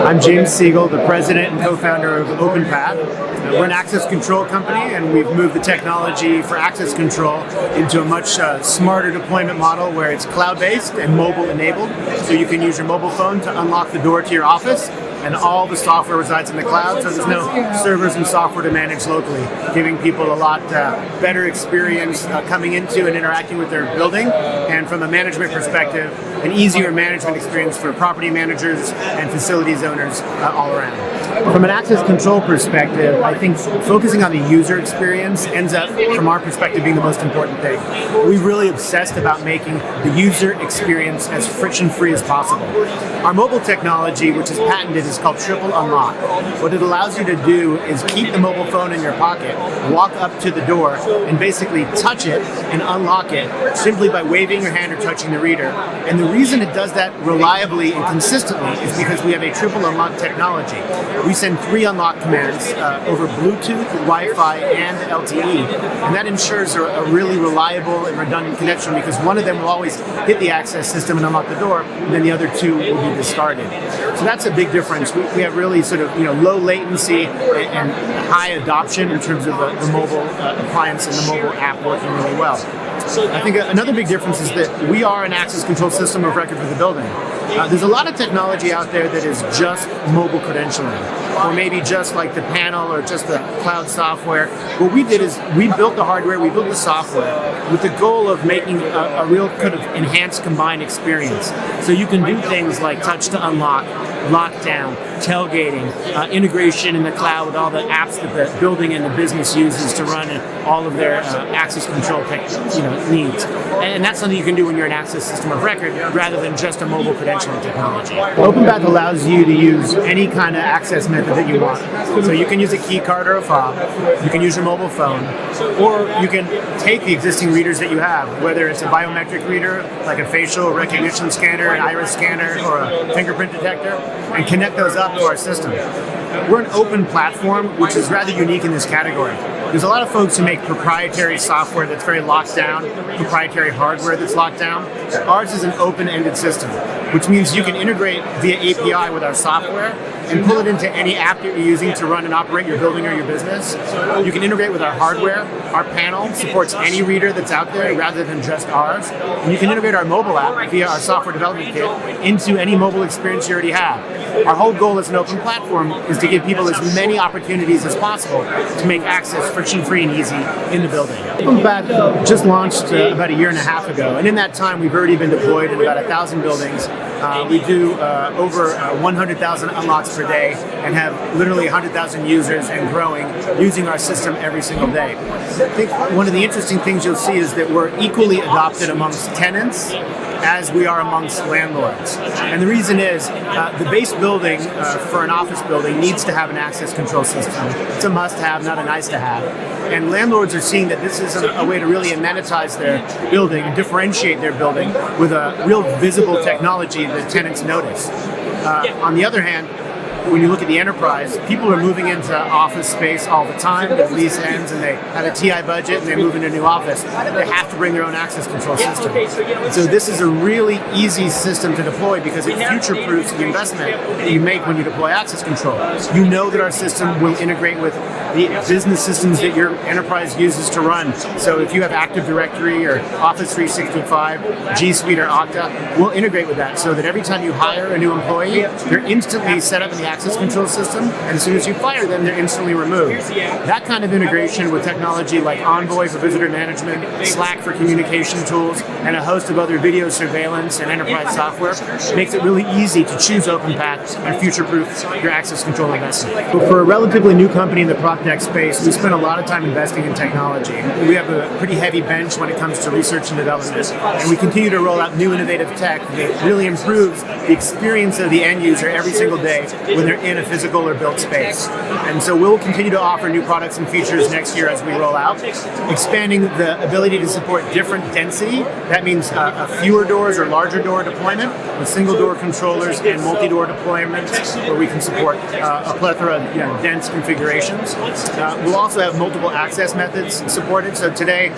I'm James Segil, the president and co-founder of Openpath. We're an access control company, and we've moved the technology for access control into a much smarter deployment model where it's cloud-based and mobile-enabled. So you can use your mobile phone to unlock the door to your office, and all the software resides in the cloud, so there's no servers and software to manage locally, giving people a lot better experience coming into and interacting with their building, and from a management perspective, an easier management experience for property managers and facilities owners all around. From an access control perspective, I think focusing on the user experience ends up, from our perspective, being the most important thing. We've really obsessed about making the user experience as friction-free as possible. Our mobile technology, which is patented, is called Triple Unlock. What it allows you to do is keep the mobile phone in your pocket, walk up to the door, and basically touch it and unlock it simply by waving your hand or touching the reader. And the reason it does that reliably and consistently is because we have a Triple Unlock technology. We send 3 unlock commands over Bluetooth, Wi-Fi, and LTE, and that ensures a really reliable and redundant connection because one of them will always hit the access system and unlock the door, and then the other 2 will be discarded. So that's a big difference. We have really sort of low latency and high adoption in terms of the mobile appliance and the mobile app working really well. I think another big difference is that we are an access control system of record for the building. There's a lot of technology out there that is just mobile credentialing, or maybe just like the panel or just the cloud software. What we did is we built the hardware, we built the software with the goal of making a real kind of enhanced combined experience. So you can do things like touch to unlock, lockdown, tailgating, integration in the cloud with all the apps that the building and the business uses to run all of their access control needs. And that's something you can do when you're an access system of record rather than just a mobile credentialing technology. Openpath allows you to use any kind of access method that you want. So you can use a key card or a fob, you can use your mobile phone, or you can take the existing readers that you have, whether it's a biometric reader, like a facial recognition scanner, an iris scanner, or a fingerprint detector, and connect those up to our system. We're an open platform, which is rather unique in this category. There's a lot of folks who make proprietary software that's very locked down, proprietary hardware that's locked down. Ours is an open-ended system, which means you can integrate via API with our software and pull it into any app that you're using to run and operate your building or your business. You can integrate with our hardware. Our panel supports any reader that's out there rather than just ours. And you can integrate our mobile app via our software development kit into any mobile experience you already have. Our whole goal as an open platform is to give people as many opportunities as possible to make access friction-free and easy in the building. Openpath just launched about 1.5 years ago, and in that time we've already been deployed in about 1,000 buildings. We do over 100,000 unlocks per day and have literally 100,000 users and growing using our system every single day. I think one of the interesting things you'll see is that we're equally adopted amongst tenants as we are amongst landlords. And the reason is the base building for an office building needs to have an access control system. It's a must-have, not a nice-to-have. And landlords are seeing that this is a way to really amenitize their building and differentiate their building with a real visible technology that tenants notice. On the other hand, when you look at the enterprise, people are moving into office space all the time. Their lease ends and they have a TI budget and they move into a new office. They have to bring their own access control system. And so this is a really easy system to deploy because it future-proofs the investment that you make when you deploy access control. You know that our system will integrate with the business systems that your enterprise uses to run. So if you have Active Directory or Office 365, G Suite or Okta, we'll integrate with that so that every time you hire a new employee, they're instantly set up in the access control system, and as soon as you fire them, they're instantly removed. That kind of integration with technology like Envoy for visitor management, Slack for communication tools, and a host of other video surveillance and enterprise software makes it really easy to choose Openpath and future-proof your access control investment. But for a relatively new company in the PropTech space, we spend a lot of time investing in technology. We have a pretty heavy bench when it comes to research and development, and we continue to roll out new innovative tech that really improves the experience of the end user every single day when they're in a physical or built space. And so we'll continue to offer new products and features next year as we roll out, expanding the ability to support different density. That means a fewer doors or larger door deployment with single door controllers and multi-door deployments where we can support a plethora of dense configurations. We'll also have multiple access methods supported. So today,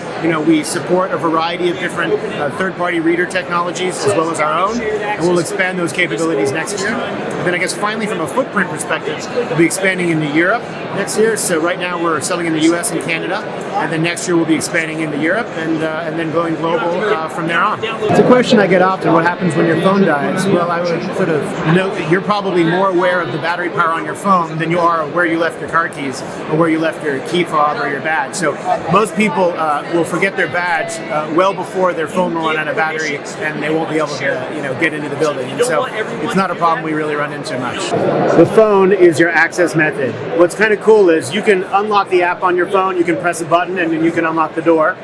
we support a variety of different third-party reader technologies as well as our own, and we'll expand those capabilities next year. And then I guess finally from a footprint perspective, we'll be expanding into Europe next year. So right now we're selling in the US and Canada, and then next year we'll be expanding into Europe and then going global from there on. It's a question I get often, what happens when your phone dies? Well, I would sort of note that you're probably more aware of the battery power on your phone than you are of where you left your car keys or where you left your key fob or your badge. So most people will forget their badge well before their phone will run out of battery and they won't be able to get into the building. And so it's not a problem we really run into much. The phone is your access method. What's kind of cool is you can unlock the app on your phone, you can press a button and then you can unlock the door.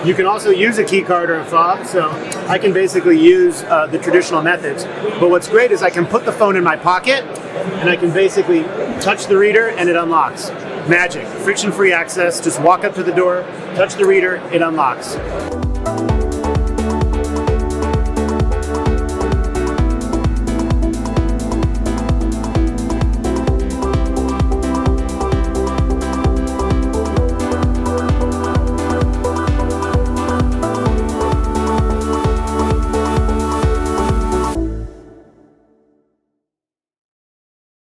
You can also use a key card or a fob, so I can basically use the traditional methods. But what's great is I can put the phone in my pocket and I can basically touch the reader and it unlocks. Magic. Friction-free access. Just walk up to the door, touch the reader, it unlocks.